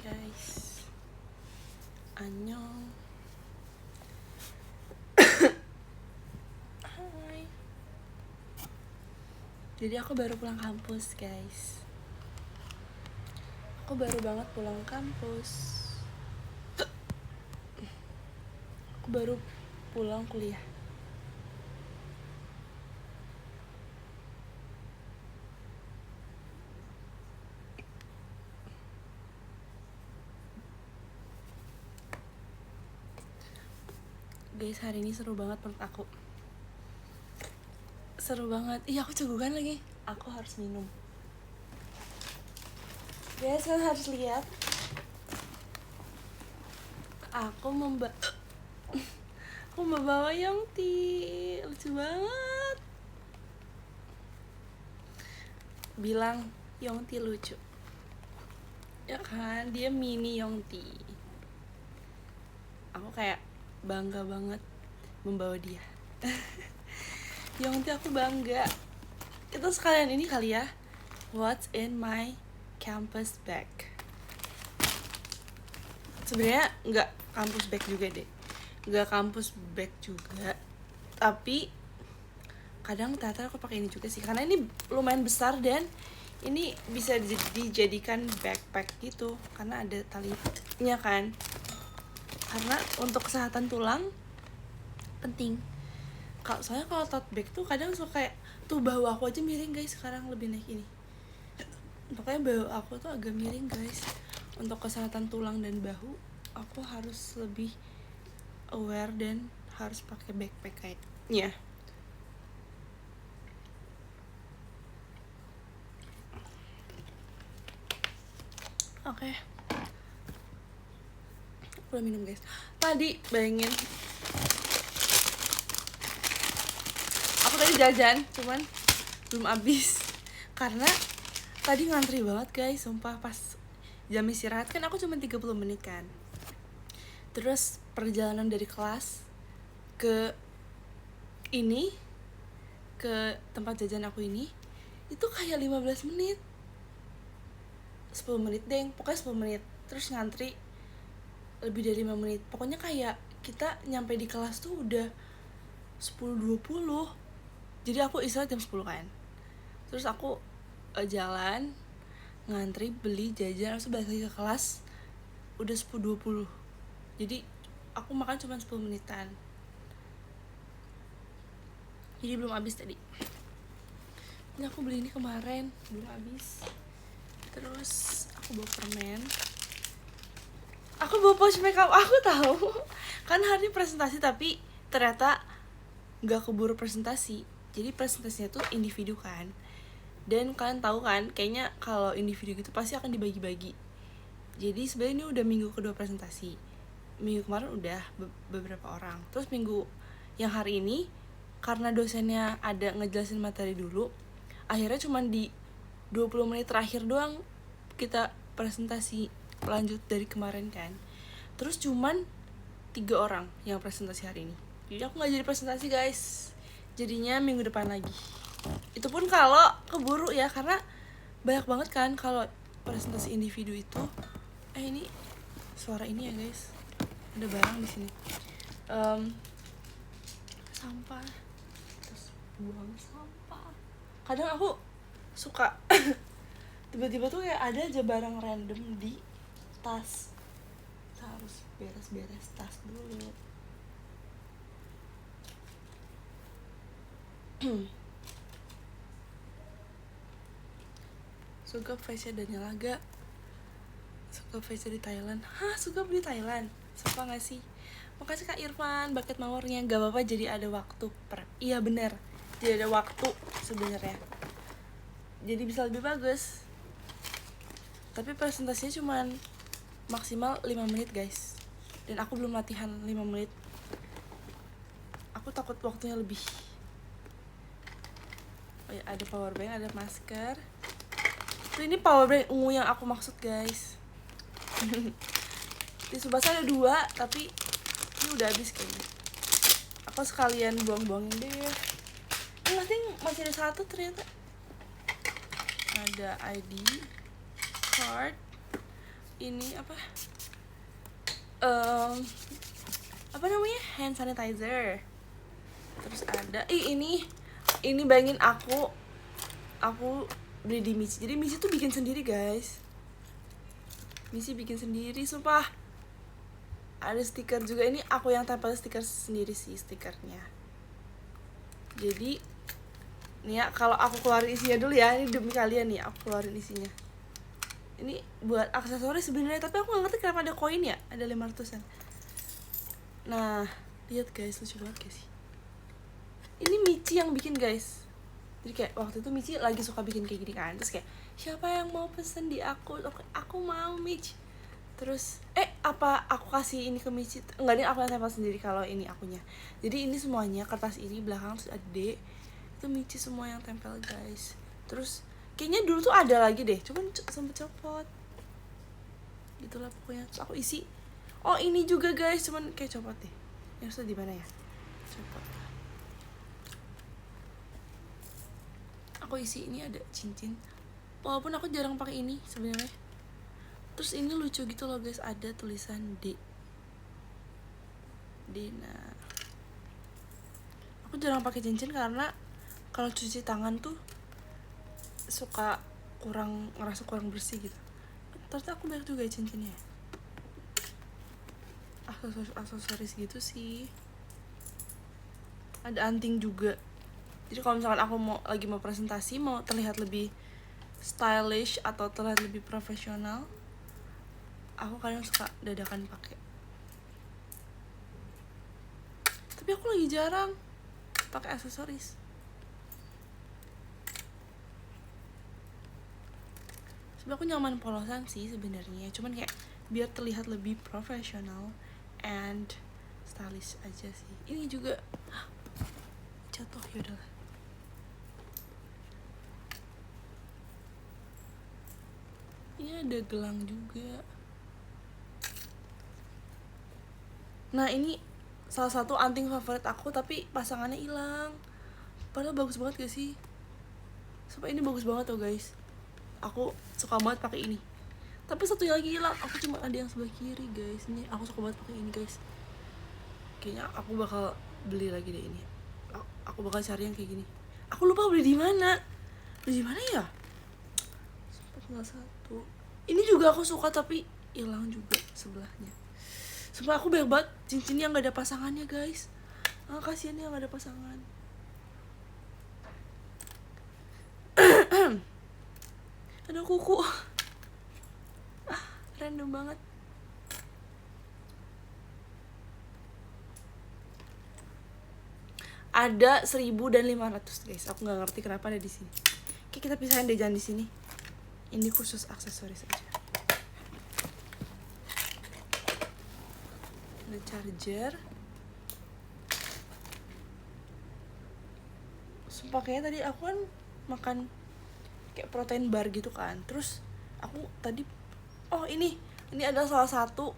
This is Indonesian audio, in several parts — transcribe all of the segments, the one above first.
guys, annyeong. Hai. Jadi aku baru pulang kampus guys. Aku baru banget pulang kampus. Aku baru pulang kuliah. Guys, hari ini seru banget menurut aku. Seru banget. Iya, aku cegukan lagi. Aku harus minum. Guys, kalian harus lihat. Aku membawa Yongti. Lucu banget. Bilang Yongti lucu. Ya kan, dia mini Yongti. Aku kayak bangga banget membawa dia. Yongti, aku bangga. Itu sekalian ini kali ya, what's in my campus bag. Sebenarnya nggak kampus bag juga deh, nggak kampus bag juga, tapi kadang ternyata aku pakai ini juga sih, karena ini lumayan besar dan ini bisa dijadikan backpack gitu, karena ada talinya kan, karena untuk kesehatan tulang penting. Soalnya kalau tote bag tuh kadang suka kayak tuh bahu aku aja miring guys, sekarang lebih naik ini. Pokoknya bahu aku tuh agak miring guys. Untuk kesehatan tulang dan bahu, aku harus lebih aware dan harus pakai backpack kayaknya. Oke. Aku udah minum guys. Tadi bayangin, aku tadi jajan, cuman belum habis karena tadi ngantri banget guys, sumpah. Pas jam istirahat kan aku cuma 30 menit kan. Terus perjalanan dari kelas ke ini, ke tempat jajan aku ini, itu kayak 15 menit 10 menit deh, pokoknya 10 menit. Terus ngantri lebih dari 5 menit. Pokoknya kayak kita nyampe di kelas tuh udah 10.20. Jadi aku istirahat jam 10 kan. Terus aku jalan, ngantri, beli, jajan, terus balik lagi ke kelas udah 10.20. Jadi aku makan cuma 10 menitan. Jadi belum habis tadi. Ini aku beli ini kemarin, belum habis. Terus aku bawa permen. Aku bawa pouch makeup, aku tahu. Kan hari presentasi tapi ternyata gak keburu presentasi. Jadi presentasinya tuh individu kan. Dan kalian tahu kan, kayaknya kalau individu gitu pasti akan dibagi-bagi. Jadi sebenarnya ini udah minggu kedua presentasi. Minggu kemarin udah beberapa orang. Terus minggu yang hari ini, karena dosennya ada ngejelasin materi dulu, akhirnya cuma di 20 menit terakhir doang kita presentasi lanjut dari kemarin kan. Terus cuman 3 orang yang presentasi hari ini. Jadi aku gak jadi presentasi guys. Jadinya minggu depan lagi. Itu pun kalau keburu ya, karena banyak banget kan kalau presentasi individu itu. Ini suara ini ya guys, ada barang di sini. Sampah, terus buang sampah. Kadang aku suka tiba-tiba tuh kayak ada aja barang random di tas. Kita harus beres-beres tas dulu. Suka face-nya dan nyala gak? Suka face di Thailand. Hah, suka di Thailand? Suka gak sih? Makasih Kak Irfan, bucket mawarnya. Gak apa-apa, jadi ada waktu prep. Iya bener, jadi ada waktu sebenarnya. Jadi bisa lebih bagus. Tapi presentasinya cuman maksimal 5 menit guys. Dan aku belum latihan 5 menit. Aku takut waktunya lebih. Oh ya, ada power bank, ada masker. Tuh, ini power bank ungu yang aku maksud guys. Di Subasa ada 2, tapi ini udah habis kayaknya. Aku sekalian buang-buangin deh. Ini masih ada 1 ternyata. Ada ID card, ini apa namanya, hand sanitizer. Terus ada ini bayangin aku beli di Michi. Jadi Michi tuh bikin sendiri guys, Michi bikin sendiri sumpah. Ada stiker juga, ini aku yang tempel stiker sendiri sih stikernya. Jadi nih ya, kalau aku keluarin isinya dulu ya, ini demi kalian nih, aku keluarin isinya. Ini buat aksesoris sebenarnya, tapi aku gak ngerti kenapa ada koin ya, ada 500-an. Nah, lihat guys, lucu banget guys. Ini Michi yang bikin guys. Jadi kayak waktu itu Michi lagi suka bikin kayak gini kan, terus kayak siapa yang mau pesen di aku mau Michi. Terus apa aku kasih ini ke Michi? Enggak, nih aku yang tempel sendiri kalau ini akunya. Jadi ini semuanya kertas ini belakang terus ada D, itu Michi semua yang tempel guys. Terus kayaknya dulu tuh ada lagi deh, cuman sempet copot gitulah pokoknya. Terus aku isi, oh ini juga guys, cuman kayak copot deh. Yang di mana ya, copot. Aku isi ini ada cincin, walaupun aku jarang pakai ini sebenarnya. Terus ini lucu gitu loh guys, ada tulisan D. Nah, aku jarang pakai cincin karena kalau cuci tangan tuh suka ngerasa kurang bersih gitu. Ternyata aku banyak juga cincinnya, aksesoris gitu sih. Ada anting juga. Jadi kalau misalkan aku lagi mau presentasi, mau terlihat lebih stylish atau terlihat lebih profesional, aku kadang suka dadakan pakai. Tapi aku lagi jarang pakai aksesoris. Sebenarnya aku nyaman polosan sih sebenarnya, cuman kayak biar terlihat lebih profesional and stylish aja sih. Ini juga jatuh, yaudahlah. Ini ada gelang juga. Nah ini salah satu anting favorit aku, tapi pasangannya hilang. Padahal bagus banget gak sih? Sampai ini bagus banget tuh guys. Aku suka banget pakai ini. Tapi satunya lagi hilang. Aku cuma ada yang sebelah kiri guys. Ini aku suka banget pakai ini guys. Kayaknya aku bakal beli lagi deh ini. Aku bakal cari yang kayak gini. Aku lupa beli di mana. Beli di mana ya? Tinggal satu. Ini juga aku suka tapi hilang juga sebelahnya. Sumpah aku banyak banget cincin yang gak ada pasangannya guys. Kasihan yang gak ada pasangan. Ada kuku. Random banget. Ada 1.500 guys. Aku nggak ngerti kenapa ada di sini. Oke, kita pisahin deh, jangan di sini. Ini khusus aksesoris aja. Ada charger. Sumpah kayaknya tadi aku kan makan kayak protein bar gitu kan. Terus aku tadi ini adalah salah satu,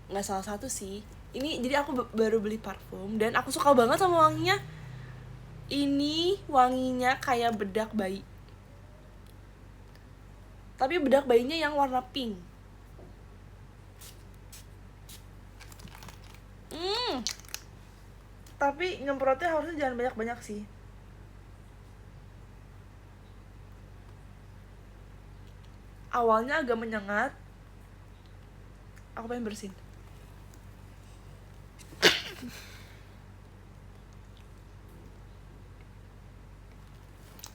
nggak salah satu sih. Ini jadi aku baru beli parfum dan aku suka banget sama wanginya. Ini wanginya kayak bedak bayi. Tapi bedak bayinya yang warna pink. Tapi nyemprotnya harusnya jangan banyak-banyak sih. Awalnya agak menyengat. Aku pengen bersihin.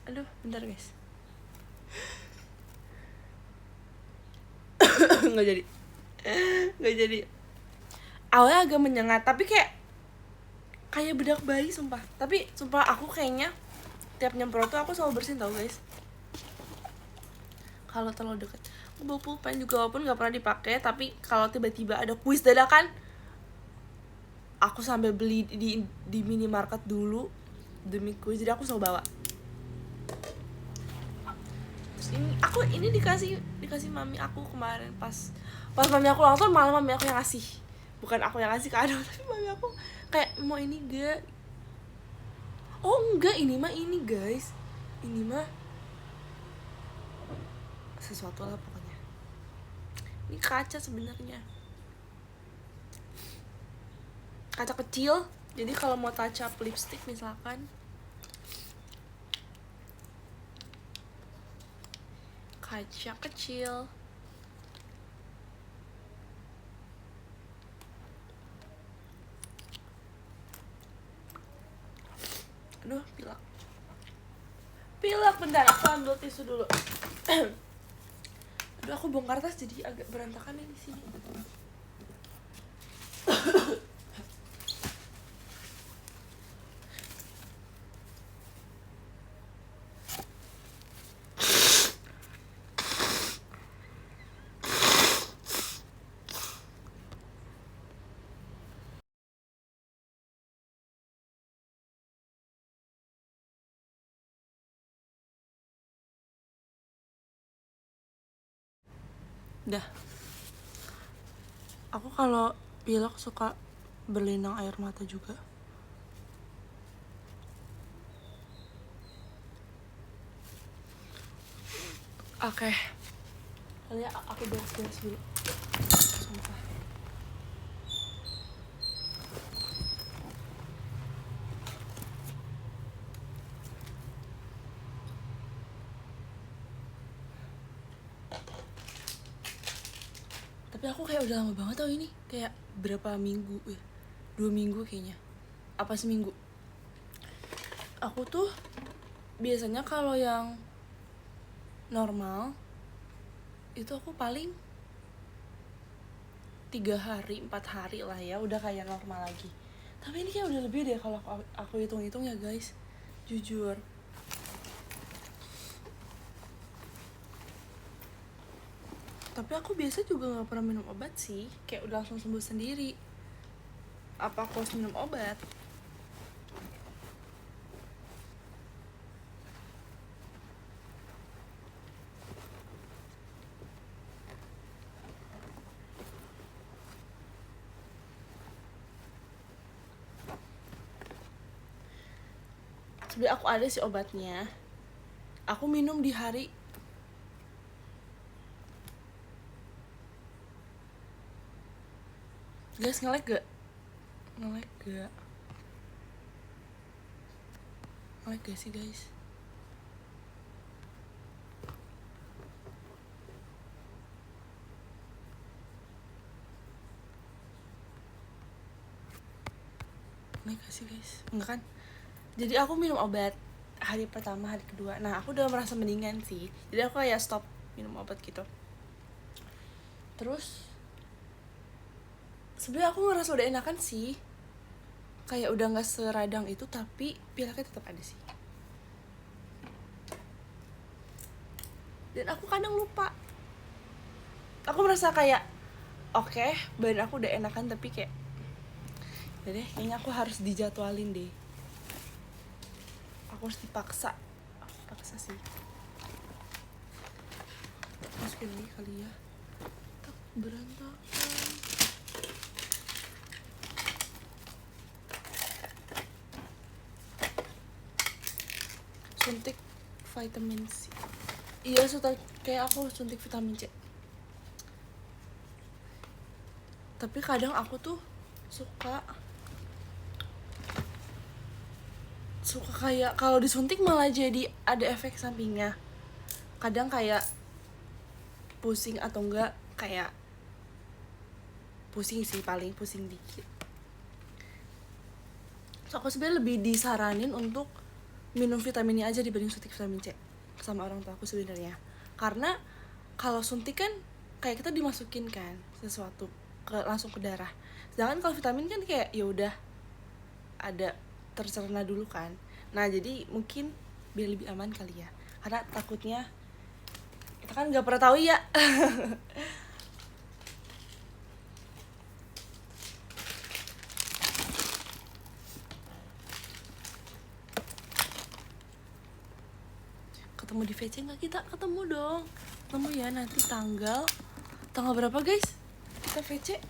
Aduh, bentar guys. Nggak jadi. Awalnya agak menyengat, tapi kayak bedak bayi sumpah. Tapi sumpah aku kayaknya tiap nyemprot tuh aku selalu bersihin tau guys. Kalau terlalu deket. Aku bawa pulpen juga walaupun nggak pernah dipakai, tapi kalau tiba-tiba ada kuis dadakan, aku sampai beli di minimarket dulu demi kuis, jadi aku selalu bawa. Terus ini dikasih mami aku kemarin pas mami aku ulang tahun, malah mami aku yang ngasih, bukan aku yang ngasih kado. Tapi mami aku kayak, mau ini gak? Oh enggak, ini guys, ini mah sesuatu lah pokoknya. Ini kaca sebenarnya, kaca kecil. Jadi kalau mau touch up lipstick misalkan, kaca kecil. Aduh, pilek, bentar aku ambil tisu dulu. Aduh, aku bongkar tas jadi agak berantakan nih di sini. Dah. Aku kalau pilek suka berlinang air mata juga. Oke. Kali ya aku beres-beres dulu. Sumpah. Tapi aku kayak udah lama banget tau ini. Kayak berapa minggu ya? 2 minggu kayaknya. Apa seminggu? Aku tuh biasanya kalau yang normal itu aku paling 3 hari, 4 hari lah ya, udah kayak normal lagi. Tapi ini kayak udah lebih deh kalau aku hitung-hitung ya guys, jujur. Tapi aku biasa juga gak pernah minum obat sih, kayak udah langsung sembuh sendiri. Apa aku harus minum obat? Sebenernya aku ada sih obatnya. Aku minum di hari guys, nge-lag gak? Nge-lag gak sih guys? Nge-lag gak sih guys? Enggak kan? Jadi aku minum obat hari pertama, hari kedua. Nah, aku udah merasa mendingan sih. Jadi aku kayak stop minum obat gitu. Terus sebenarnya aku ngerasa udah enakan sih. Kayak udah gak seradang itu, tapi pileknya tetap ada sih. Dan aku kadang lupa. Aku merasa kayak oke, badan aku udah enakan, tapi kayak ya deh, kayaknya aku harus dijadwalin deh. Aku harus dipaksa sih. Masukin lagi kali ya. Tak berantakan. Suntik vitamin C. Iya, kayak aku suntik vitamin C. Tapi kadang aku tuh suka kayak kalau disuntik malah jadi ada efek sampingnya. Kadang kayak pusing atau enggak, kayak pusing sih, paling pusing dikit. So aku sebenarnya lebih disaranin untuk minum vitaminnya aja dibanding suntik vitamin C sama orang tua aku sebenarnya. Karena kalau suntik kan kayak kita dimasukin kan sesuatu langsung ke darah. Sedangkan kalau vitamin kan kayak ya udah ada tercerna dulu kan. Nah, jadi mungkin biar lebih aman kali ya. Karena takutnya kita kan nggak pernah tahu ya. Ketemu di VC nggak? Kita ketemu dong. Ketemu ya nanti tanggal berapa guys? Kita VC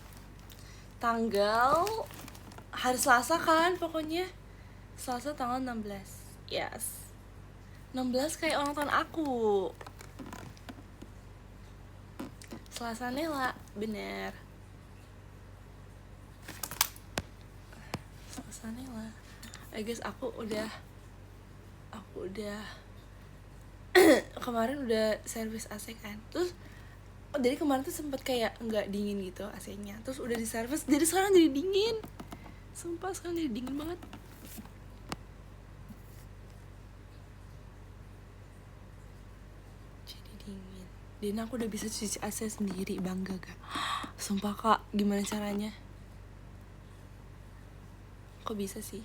tanggal hari Selasa kan, pokoknya Selasa tanggal 16. Yes, 16 kayak ulang tahun aku. Selasa Nela, bener. Selasa Nela. Guys, aku udah kemarin udah servis AC kan. Terus dari kemarin tuh sempet kayak nggak dingin gitu AC-nya. Terus udah diservis, jadi sekarang jadi dingin. Sumpah sekarang jadi dingin banget. Jadi dingin. Dan aku udah bisa cuci AC sendiri, bangga gak? Sumpah kak, gimana caranya? Kok bisa sih?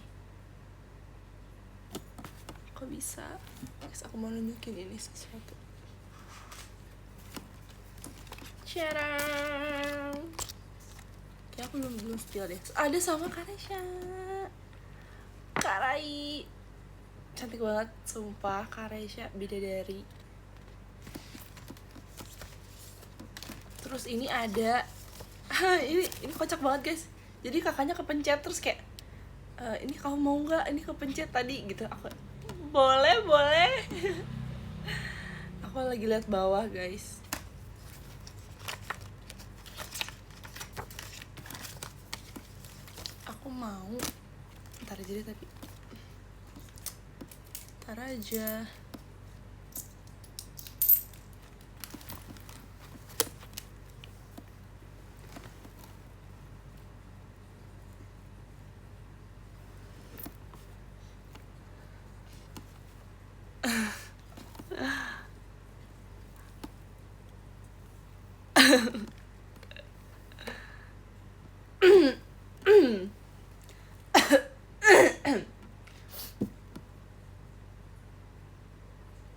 Kok bisa? Guys, aku mau nunjukin ini sesuatu. Cerang. Kayak aku belum spill deh. Ada sama Karesha. Karai. Cantik banget, sumpah. Karesha bidadari. Terus ini ada ini kocak banget guys. Jadi kakaknya kepencet terus kayak ini kamu mau nggak? Ini kepencet tadi gitu. Aku boleh. Aku lagi lihat bawah guys. Aku mau ntar aja deh tapi ntar aja.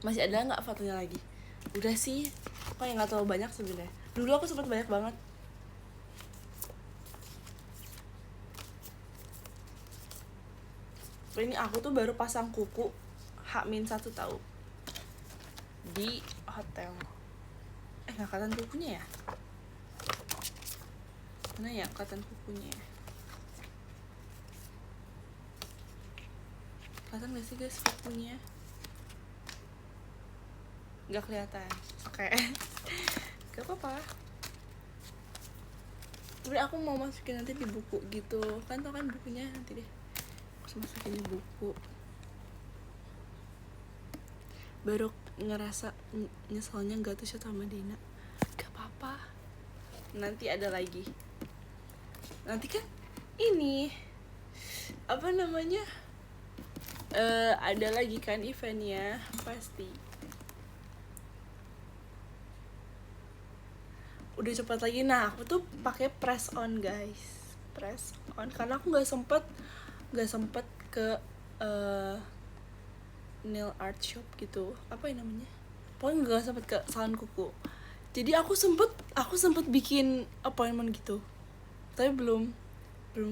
Masih ada nggak fotonya lagi? Udah sih, kok yang nggak terlalu banyak sebenarnya. Dulu aku sempet banyak banget. Ini aku tuh baru pasang kuku H-1 tahu di hotel. Nggak kelihatan kukunya ya? Mana ya kelihatan kukunya? Kelihatan nggak sih guys kukunya? Nggak kelihatan. Oke. Gak apa-apa. Tapi aku mau masukin nanti di buku gitu. Kan tau kan bukunya nanti deh. Aku masukin di buku. Baru ngerasa nyeselnya gak tuh sama Dina. Gak apa-apa. Nanti ada lagi. Nanti kan ini apa namanya? Ada lagi kan eventnya pasti. Udah cepat lagi. Nah aku tuh pakai press on guys, press on karena aku nggak sempet ke nail art shop gitu, apa yang namanya, pokoknya nggak sempet ke salon kuku. Jadi aku sempet bikin appointment gitu, tapi belum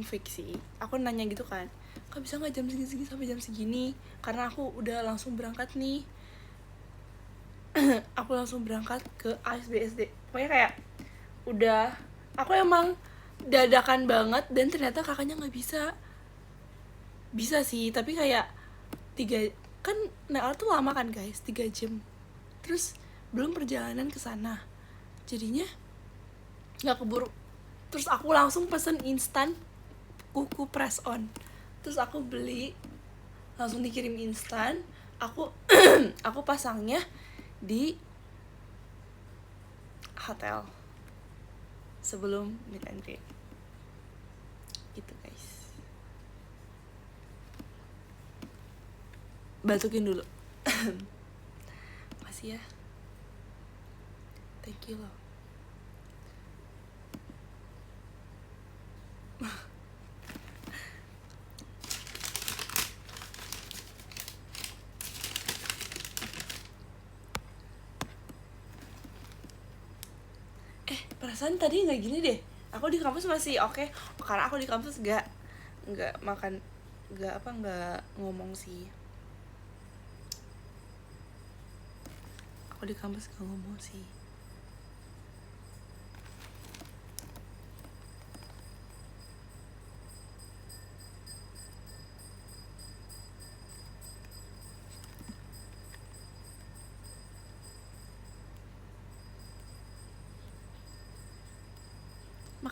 fix sih. Aku nanya gitu kan, kak bisa nggak jam segini sampai jam segini, karena aku udah langsung berangkat nih. Aku langsung berangkat ke ASBSD, pokoknya kayak udah, aku emang dadakan banget. Dan ternyata kakaknya nggak bisa sih, tapi kayak 3 kan nail art tuh lama kan guys, 3 jam, terus belum perjalanan ke sana, jadinya nggak keburu. Terus aku langsung pesen instan kuku press on, terus aku beli langsung dikirim instan. Aku aku pasangnya di hotel sebelum meet and greet gitu guys. Batukin dulu. Makasih ya, thank you loh. Perasaan tadi nggak gini deh. Aku di kampus masih oke. Karena aku di kampus nggak makan, nggak ngomong sih. Aku di kampus nggak ngomong sih.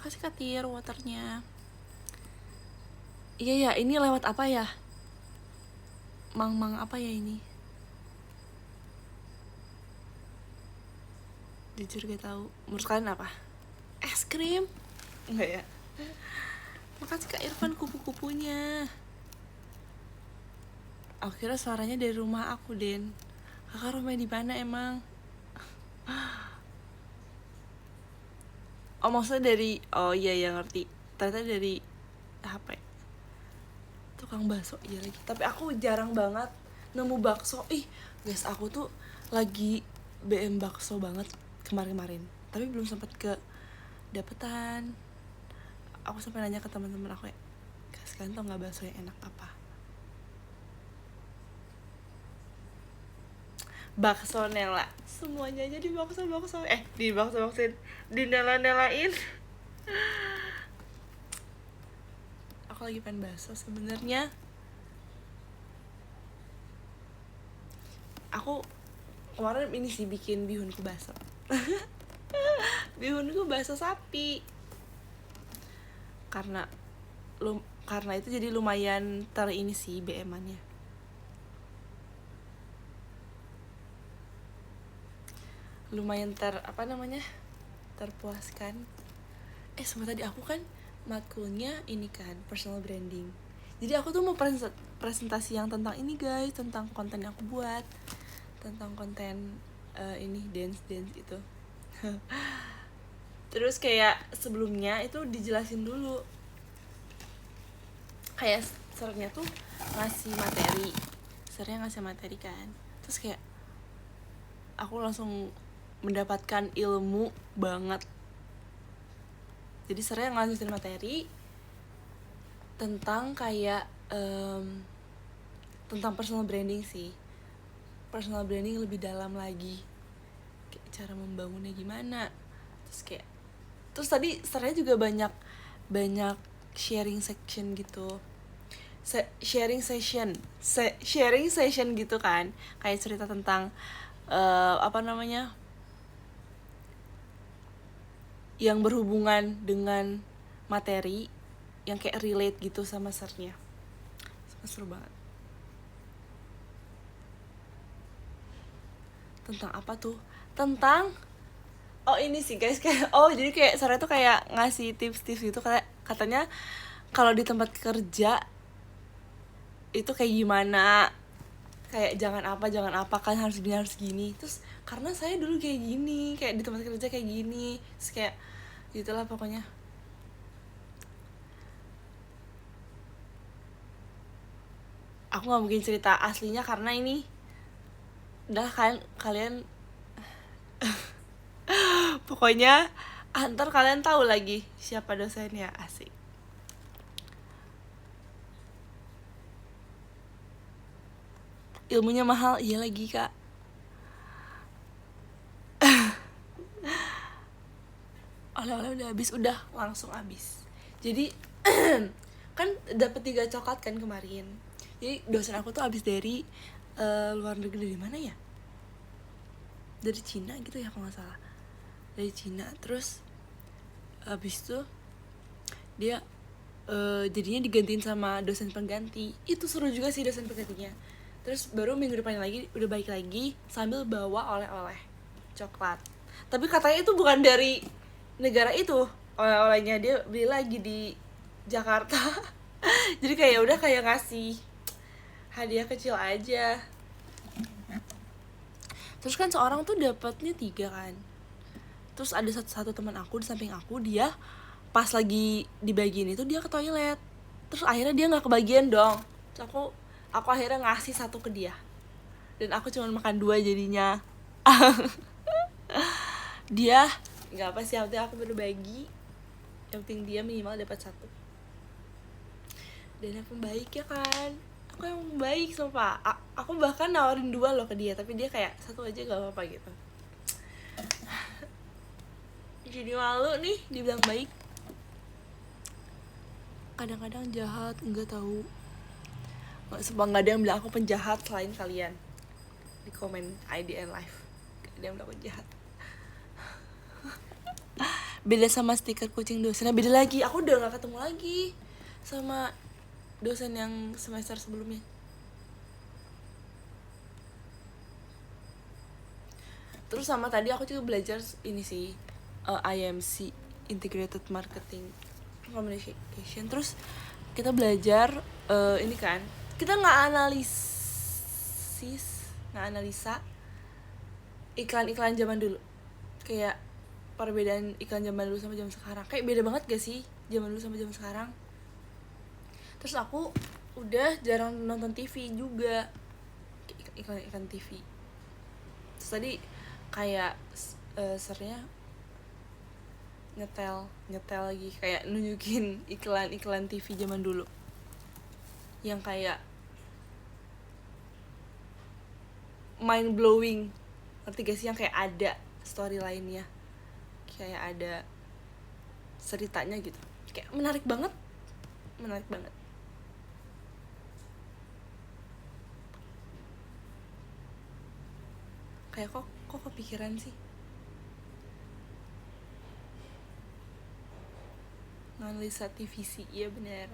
Makasih Katir waternya. Iya ya, ini lewat apa ya? Mang apa ya ini? Jujur gak tahu. Menurut kalian apa? Es krim? Enggak ya? Makasih Kak Irfan kupu-kupunya. Aku kira suaranya dari rumah aku, Den. Kakak rumahnya di mana emang? Oh maksudnya dari, oh iya ya ngerti. Ternyata dari HP. Tukang bakso iya lagi. Tapi aku jarang banget nemu bakso. Ih guys, aku tuh lagi BM bakso banget kemarin-kemarin. Tapi belum sempat ke dapetan. Aku sampai nanya ke teman-teman aku ya, guys kalian tau nggak bakso yang enak apa? Bakso Nela. Semuanya aja di bakso di baksoin, di nela-nelain. Aku lagi pengen bakso sebenarnya. Aku kemarin ini sih bikin bihunku bakso. Bihunku bakso sapi. Karena itu jadi lumayan ini sih BM-annya. Lumayan terpuaskan. Sama tadi aku kan matkulnya ini kan personal branding. Jadi aku tuh mau presentasi yang tentang ini guys, tentang konten yang aku buat, tentang konten ini dance itu. Terus kayak sebelumnya itu dijelasin dulu. Kayak sernya tuh ngasih materi kan. Terus kayak aku langsung mendapatkan ilmu banget. Jadi sernya ngasih materi tentang kayak tentang personal branding sih. Personal branding lebih dalam lagi. Kayak cara membangunnya gimana. Terus tadi sernya juga banyak sharing section gitu. Sharing session gitu kan. Kayak cerita tentang yang berhubungan dengan materi yang kayak relate gitu sama sernya. Seru banget. Tentang apa tuh? Tentang ini sih guys, kayak jadi kayak sernya tuh kayak ngasih tips-tips gitu, katanya kalau di tempat kerja itu kayak gimana, kayak jangan apa kan harus gini. Terus karena saya dulu kayak gini, kayak di tempat kerja kayak gini, terus kayak gitulah pokoknya. Aku nggak mungkin cerita aslinya karena ini udah kalian pokoknya ntar kalian tahu lagi siapa dosennya. Asik. Ilmunya mahal, iya lagi kak. Oleh-oleh udah habis, langsung habis. Jadi kan dapet 3 coklat kan kemarin. Jadi dosen aku tuh habis dari luar negeri, dari mana ya? Dari Cina gitu ya kalau nggak salah. Dari Cina. Terus habis itu dia jadinya digantiin sama dosen pengganti. Itu seru juga sih dosen penggantinya. Terus baru minggu depannya lagi udah balik lagi sambil bawa oleh-oleh coklat. Tapi katanya itu bukan dari negara itu oleh-olehnya, dia beli lagi di Jakarta. Jadi kayak udah kayak ngasih hadiah kecil aja. Terus kan seorang tuh dapatnya 3 kan. Terus ada satu teman aku di samping aku, dia pas lagi dibagiin itu dia ke toilet. Terus akhirnya dia nggak kebagian dong. Terus aku akhirnya ngasih 1 ke dia. Dan aku cuma makan 2 jadinya. Dia nggak apa sih, yang penting aku berbagi. Yang penting dia minimal dapat 1. Dan aku baik ya kan. Aku yang baik sumpah. Aku bahkan nawarin 2 loh ke dia, tapi dia kayak 1 aja gak apa-apa gitu. Jadi malu nih dibilang baik. Kadang-kadang jahat, enggak tahu. Sumpah gak ada yang bilang aku penjahat selain kalian di komen IDN live. Gak ada yang bilang aku jahat. beda sama stiker kucing dosen. Nah, beda lagi, aku udah gak ketemu lagi sama dosen yang semester sebelumnya. Terus sama tadi aku juga belajar ini sih, IMC, Integrated Marketing Communication. Terus kita belajar ini kan, kita nggak analisa iklan-iklan zaman dulu, kayak perbedaan iklan zaman dulu sama zaman sekarang. Kayak beda banget gak sih zaman dulu sama zaman sekarang. Terus aku udah jarang nonton TV juga, iklan TV. Terus tadi kayak sernya nyetel lagi, kayak nunjukin iklan TV zaman dulu yang kayak mind blowing, ngerti gak sih, yang kayak ada story lainnya, kayak ada ceritanya gitu, kayak menarik banget. Kayak kok kepikiran sih nganalisa TVC. Iya bener,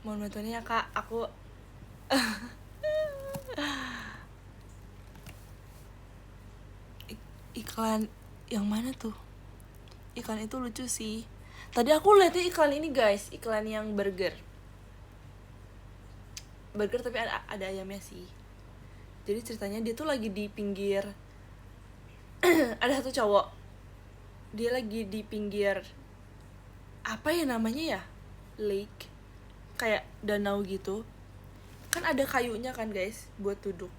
mohon bantuannya ya kak, aku iklan yang mana tuh? Iklan itu lucu sih. Tadi aku lihatnya iklan ini guys, iklan yang burger tapi ada ayamnya sih. Jadi ceritanya dia tuh lagi di pinggir ada satu cowok, dia lagi di pinggir apa ya namanya ya, lake, kayak danau gitu kan, ada kayunya kan guys buat duduk.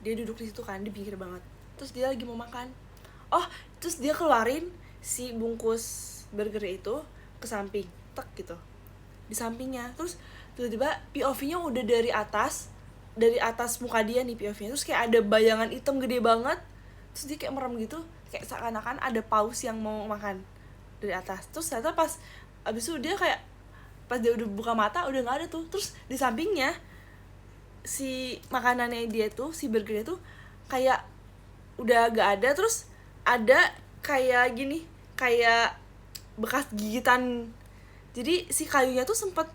Dia duduk di situ kan, di pinggir banget. Terus dia lagi mau makan. Terus dia keluarin si bungkus burger itu ke samping, tek gitu, di sampingnya. Terus tiba-tiba POV-nya udah dari atas muka dia nih POV-nya. Terus kayak ada bayangan hitam gede banget. Terus dia kayak merem gitu, kayak seakan-akan ada paus yang mau makan dari atas. Terus ternyata pas abis itu dia kayak, pas dia udah buka mata udah nggak ada tuh. Terus di sampingnya si makanannya dia tuh, si burgernya tuh kayak udah gak ada. Terus ada kayak gini, kayak bekas gigitan. Jadi si kayunya tuh sempet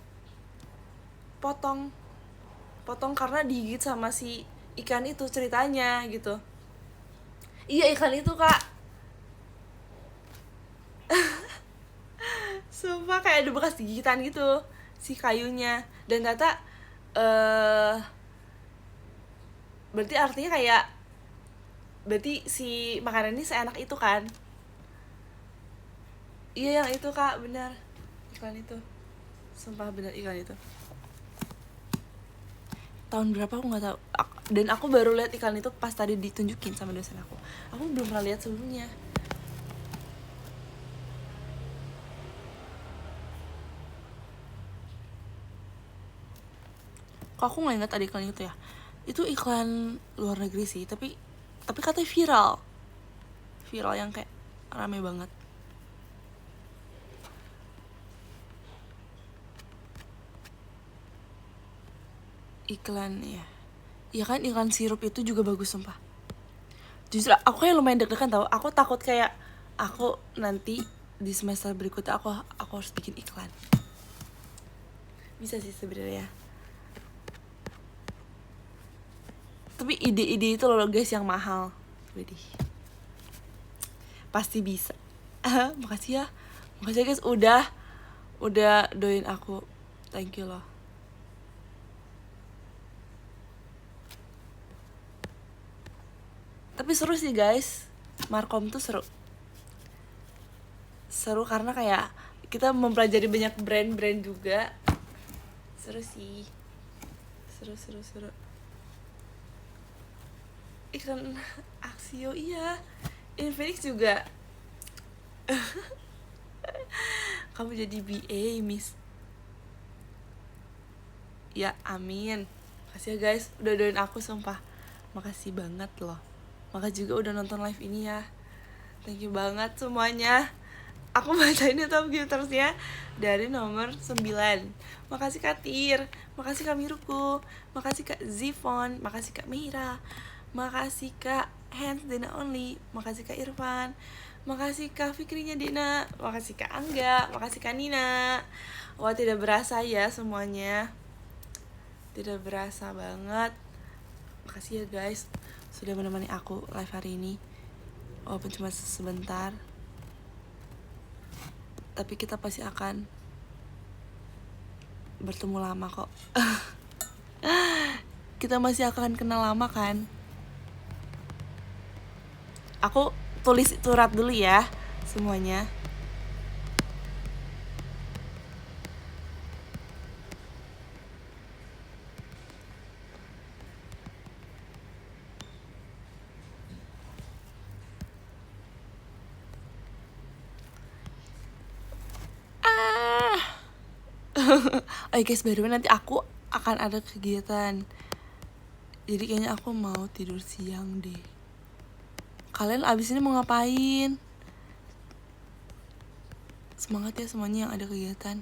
potong karena digigit sama si ikan itu, ceritanya gitu. Iya, ikan itu kak. Sumpah kayak ada bekas gigitan gitu si kayunya. Dan ternyata berarti artinya kayak, berarti si makanan ini seenak itu kan. Iya yang itu kak, benar, iklan itu. Sumpah benar, iklan itu tahun berapa aku nggak tahu. Dan aku baru lihat iklan itu pas tadi ditunjukin sama dosen aku belum pernah lihat sebelumnya. Kok aku nggak ingat ada iklan itu ya. Itu iklan luar negeri sih, tapi katanya viral yang kayak rame banget. Iklan ya kan, iklan sirup itu juga bagus sumpah. Justru aku kayak lumayan deg-degan tau. Aku takut kayak aku nanti di semester berikutnya aku harus bikin iklan. Bisa sih sebenarnya, tapi ide-ide itu loh guys yang mahal. Widih, pasti bisa. Makasih ya guys, udah doain aku, thank you loh. Tapi seru sih guys, Markom tuh seru karena kayak kita mempelajari banyak brand juga. Seru sih, seru. Iklan Axio, iya, Infinix juga. Kamu jadi BA Miss. Ya amin. Makasih ya guys udah doain aku, sumpah makasih banget loh. Makasih juga udah nonton live ini ya, thank you banget semuanya. Aku bacain ya top giftersnya dari nomor 9. Makasih Kak Tir, makasih Kak Miruku, makasih Kak Zifon, makasih Kak Mira, makasih Kak Hands Dana Only, makasih Kak Irfan, Makasih Kak Fikrinya Dina, makasih Kak Angga, makasih Kak Nina. Wah tidak berasa ya semuanya, tidak berasa banget. Makasih ya guys sudah menemani aku live hari ini, walaupun cuma sebentar, tapi kita pasti akan bertemu lama kok. Kita masih akan kenal lama kan. Aku tulis surat dulu ya semuanya. Oh guys, by the way nanti aku akan ada kegiatan, jadi kayaknya aku mau tidur siang deh. Kalian abis ini mau ngapain? Semangat ya semuanya yang ada kegiatan.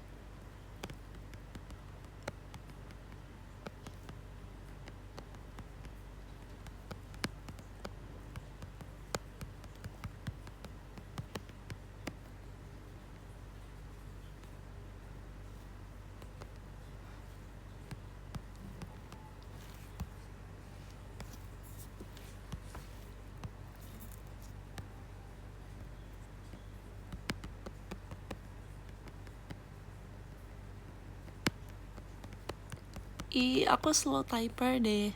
Aku slow typer deh.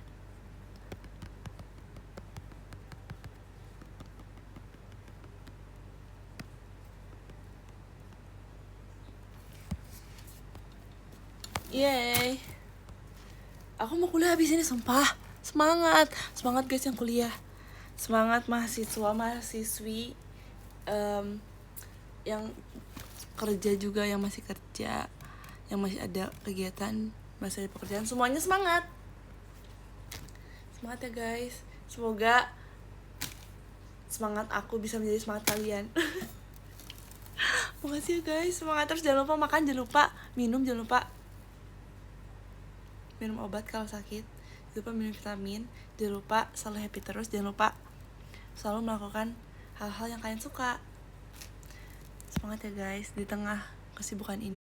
Yeay. Aku mau kuliah habis ini, sumpah. Semangat. Semangat guys yang kuliah. Semangat mahasiswa-mahasiswi yang kerja juga, yang masih kerja, yang masih ada kegiatan, masih ada pekerjaan. Semuanya semangat. Semangat ya guys. Semoga semangat aku bisa menjadi semangat kalian. Makasih ya guys. Semangat terus, jangan lupa makan, jangan lupa minum, jangan lupa minum obat kalau sakit, jangan lupa minum vitamin, jangan lupa selalu happy terus, jangan lupa selalu melakukan hal-hal yang kalian suka. Semangat ya guys di tengah kesibukan ini.